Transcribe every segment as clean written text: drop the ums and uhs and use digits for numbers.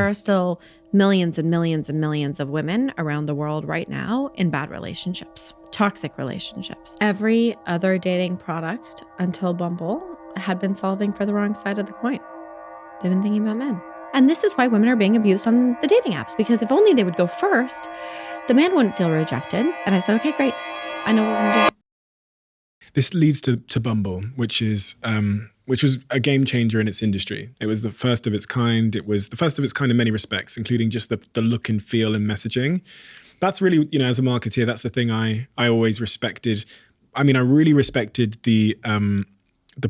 there are still millions and millions and millions of women around the world right now in bad relationships, toxic relationships. Every other dating product until Bumble had been solving for the wrong side of the coin. They've been thinking about men. And this is why women are being abused on the dating apps, because if only they would go first, the man wouldn't feel rejected. And I said, okay, great. I know what we're going to do. This leads to Bumble, which was a game changer in its industry. It was the first of its kind. It was the first of its kind in many respects, including just the look and feel and messaging. That's really, as a marketeer, that's the thing I always respected. I mean, I really respected the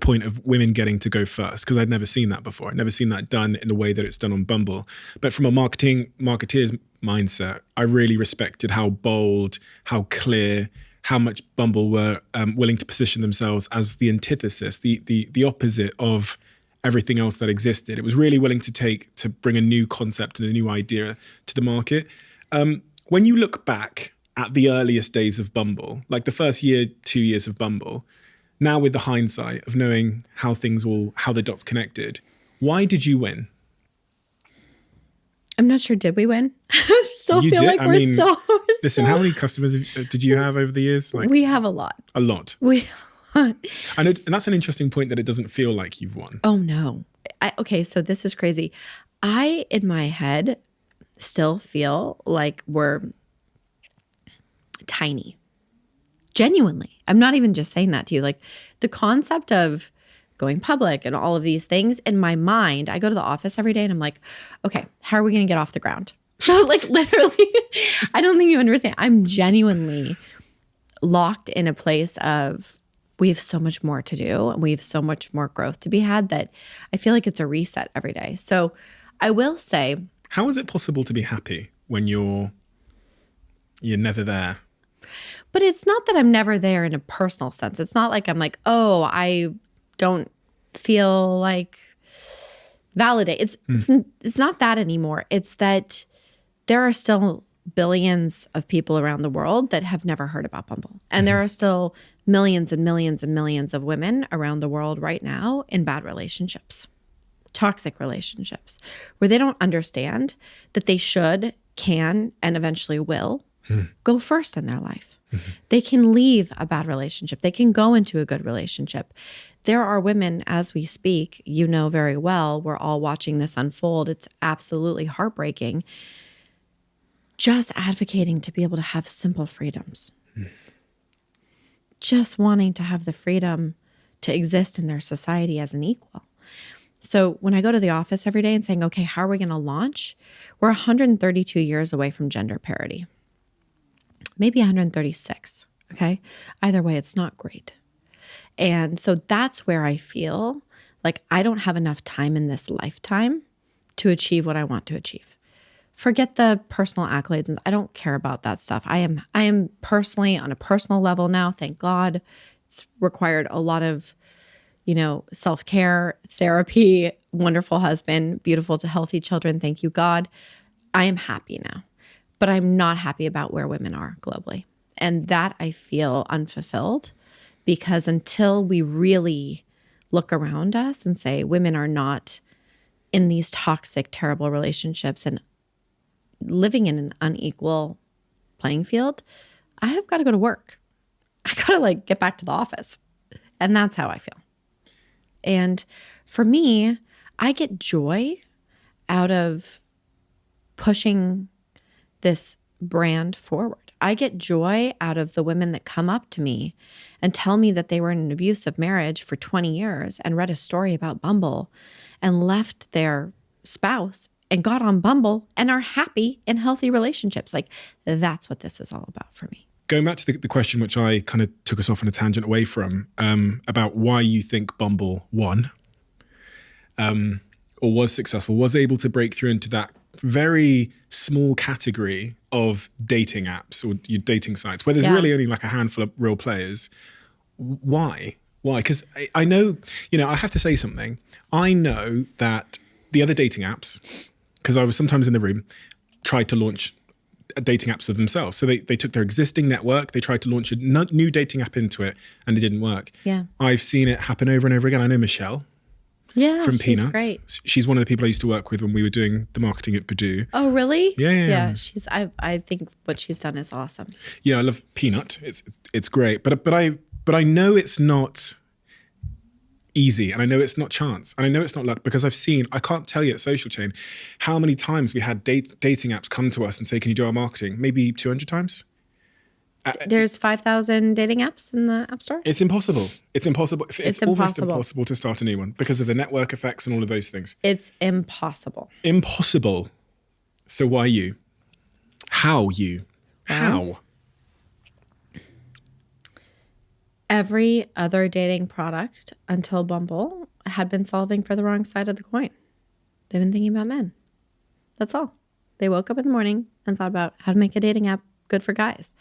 point of women getting to go first, because I'd never seen that before. I'd never seen that done in the way that it's done on Bumble. But from a marketeer's mindset, I really respected how bold, how clear, how much Bumble were willing to position themselves as the antithesis, the opposite of everything else that existed. It was really willing to bring a new concept and a new idea to the market. When you look back at the earliest days of Bumble, like the first year, 2 years of Bumble, now with the hindsight of knowing how the dots connected, why did you win? I'm not sure. Did we win? I still feel like we're still. Listen, how many customers did you have over the years? We have a lot. A lot. We have a lot. And that's an interesting point, that it doesn't feel like you've won. Oh, no. Okay, so this is crazy. I, in my head, still feel like we're tiny. Genuinely. I'm not even just saying that to you. Like, the concept of going public and all of these things, in my mind, I go to the office every day and I'm like, okay, how are we going to get off the ground? Like, literally, I don't think you understand. I'm genuinely locked in a place of, we have so much more to do and we have so much more growth to be had, that I feel like it's a reset every day. So I will say, how is it possible to be happy when you're never there? But it's not that I'm never there in a personal sense. It's not like I'm like, oh, I don't feel like validate. It's not that anymore. It's that there are still billions of people around the world that have never heard about Bumble. And there are still millions and millions and millions of women around the world right now in bad relationships, toxic relationships, where they don't understand that they should, can, and eventually will go first in their life. They can leave a bad relationship. They can go into a good relationship. There are women, as we speak, you know very well, we're all watching this unfold. It's absolutely heartbreaking. Just advocating to be able to have simple freedoms. Just wanting to have the freedom to exist in their society as an equal. So when I go to the office every day and saying, okay, how are we going to launch? We're 132 years away from gender parity. Maybe 136, okay? Either way, it's not great. And so that's where I feel like I don't have enough time in this lifetime to achieve what I want to achieve. Forget the personal accolades. And I don't care about that stuff. I am personally, on a personal level now, thank God, it's required a lot of, self-care, therapy, wonderful husband, beautiful to healthy children. Thank you, God. I am happy now. But I'm not happy about where women are globally. And that I feel unfulfilled, because until we really look around us and say women are not in these toxic, terrible relationships and living in an unequal playing field, I have got to go to work. I got to get back to the office. And that's how I feel. And for me, I get joy out of pushing this brand forward. I get joy out of the women that come up to me and tell me that they were in an abusive marriage for 20 years and read a story about Bumble and left their spouse and got on Bumble and are happy in healthy relationships. That's what this is all about for me. Going back to the question, which I kind of took us off on a tangent away from, about why you think Bumble won or was successful, was able to break through into that very small category of dating apps or your dating sites where there's really only a handful of real players. Why? Because I know, I have to say something. I know that the other dating apps, because I was sometimes in the room, tried to launch dating apps of themselves. So they took their existing network, they tried to launch a new dating app into it, and it didn't work. Yeah. I've seen it happen over and over again. I know Michelle. Yeah, from she's Peanut. great. She's one of the people I used to work with when we were doing the marketing at Badoo. Oh, really? Yeah. She's. I think what she's done is awesome. Yeah, I love Peanut. It's great, but I know it's not easy, and I know it's not chance, and I know it's not luck, because I can't tell you at Social Chain how many times we had dating apps come to us and say, "Can you do our marketing?" Maybe 200 times. There's 5,000 dating apps in the App Store. It's impossible. It's impossible. It's almost impossible. impossible to start a new one because of the network effects and all of those things. It's impossible. Impossible. So why you? How you? How? Every other dating product until Bumble had been solving for the wrong side of the coin. They've been thinking about men. That's all. They woke up in the morning and thought about how to make a dating app good for guys.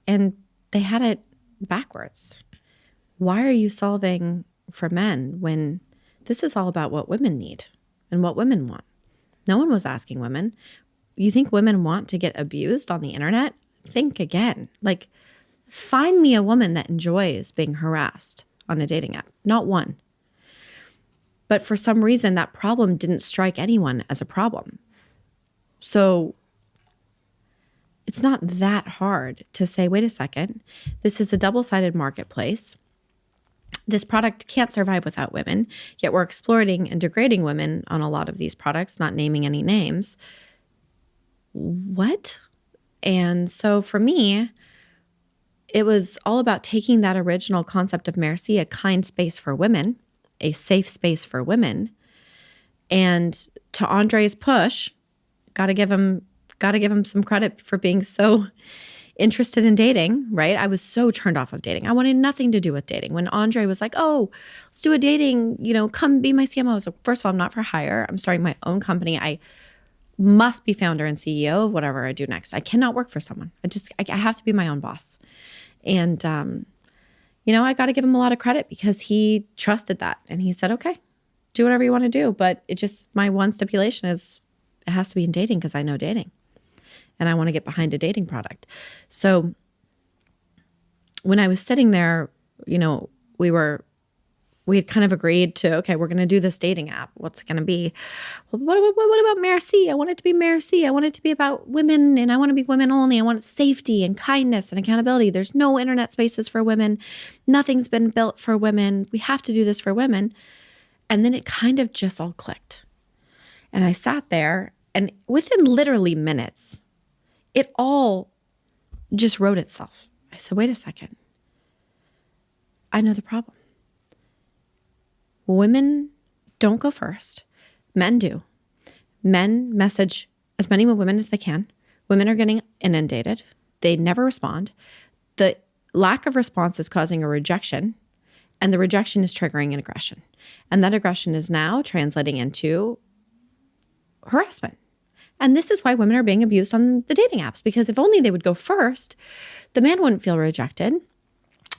And they had it backwards. Why are you solving for men when this is all about what women need and what women want? No one was asking women. You think women want to get abused on the internet? Think again. Like, find me a woman that enjoys being harassed on a dating app. Not one. But for some reason, that problem didn't strike anyone as a problem. So it's not that hard to say, wait a second, this is a double-sided marketplace. This product can't survive without women, yet we're exploiting and degrading women on a lot of these products, not naming any names. What? And so for me, it was all about taking that original concept of Merci, a kind space for women, a safe space for women. And to Andre's push, gotta give him some credit for being so interested in dating, right? I was so turned off of dating. I wanted nothing to do with dating. When Andre was like, oh, let's do a dating, come be my CMO. I was like, first of all, I'm not for hire. I'm starting my own company. I must be founder and CEO of whatever I do next. I cannot work for someone. I have to be my own boss. And, I got to give him a lot of credit because he trusted that. And he said, okay, do whatever you want to do. But my one stipulation is it has to be in dating because I know dating. And I want to get behind a dating product. So when I was sitting there, we had kind of agreed to, okay, we're going to do this dating app. What's it going to be? Well, what about Merci? I want it to be Merci. I want it to be about women, and I want to be women only. I want safety and kindness and accountability. There's no internet spaces for women. Nothing's been built for women. We have to do this for women. And then it kind of just all clicked. And I sat there, and within literally minutes, it all just wrote itself. I said, wait a second. I know the problem. Women don't go first. Men do. Men message as many women as they can. Women are getting inundated. They never respond. The lack of response is causing a rejection, and the rejection is triggering an aggression. And that aggression is now translating into harassment. And this is why women are being abused on the dating apps, because if only they would go first, the man wouldn't feel rejected.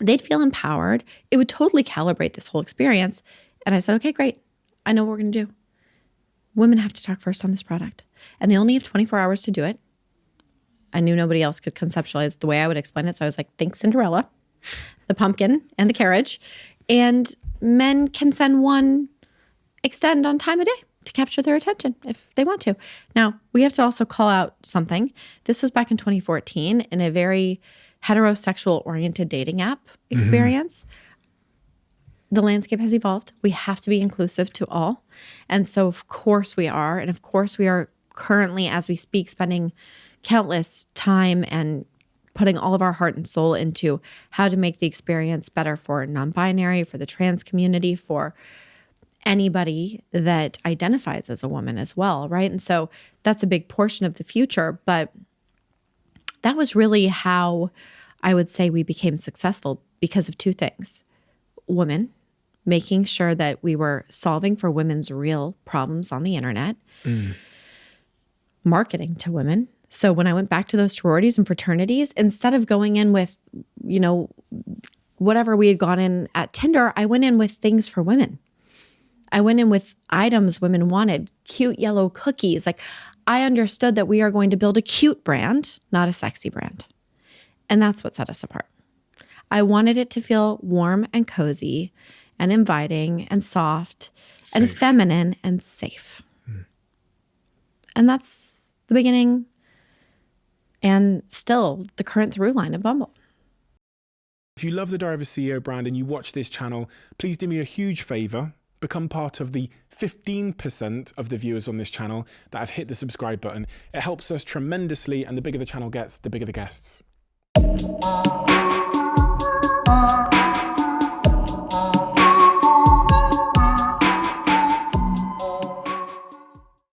They'd feel empowered. It would totally calibrate this whole experience. And I said, okay, great. I know what we're going to do. Women have to talk first on this product. And they only have 24 hours to do it. I knew nobody else could conceptualize the way I would explain it. So I was like, think Cinderella, the pumpkin and the carriage. And men can extend on time of day to capture their attention if they want to. Now, we have to also call out something. This was back in 2014 in a very heterosexual-oriented dating app experience. The landscape has evolved. We have to be inclusive to all. And so, of course, we are. And of course, we are currently, as we speak, spending countless time and putting all of our heart and soul into how to make the experience better for non-binary, for the trans community, for anybody that identifies as a woman as well, right? And so that's a big portion of the future. But that was really how I would say we became successful because of two things. Women, making sure that we were solving for women's real problems on the internet, marketing to women. So when I went back to those sororities and fraternities, instead of going in with, whatever we had gone in at Tinder, I went in with things for women. I went in with items women wanted, cute yellow cookies. Like, I understood that we are going to build a cute brand, not a sexy brand. And that's what set us apart. I wanted it to feel warm and cozy and inviting and soft and Safe. feminine and safe. And that's the beginning and still the current through line of Bumble. If you love the Diary of a CEO brand and you watch this channel, please do me a huge favor. Become part of the 15% of the viewers on this channel that have hit the subscribe button. It helps us tremendously, and the bigger the channel gets, the bigger the guests.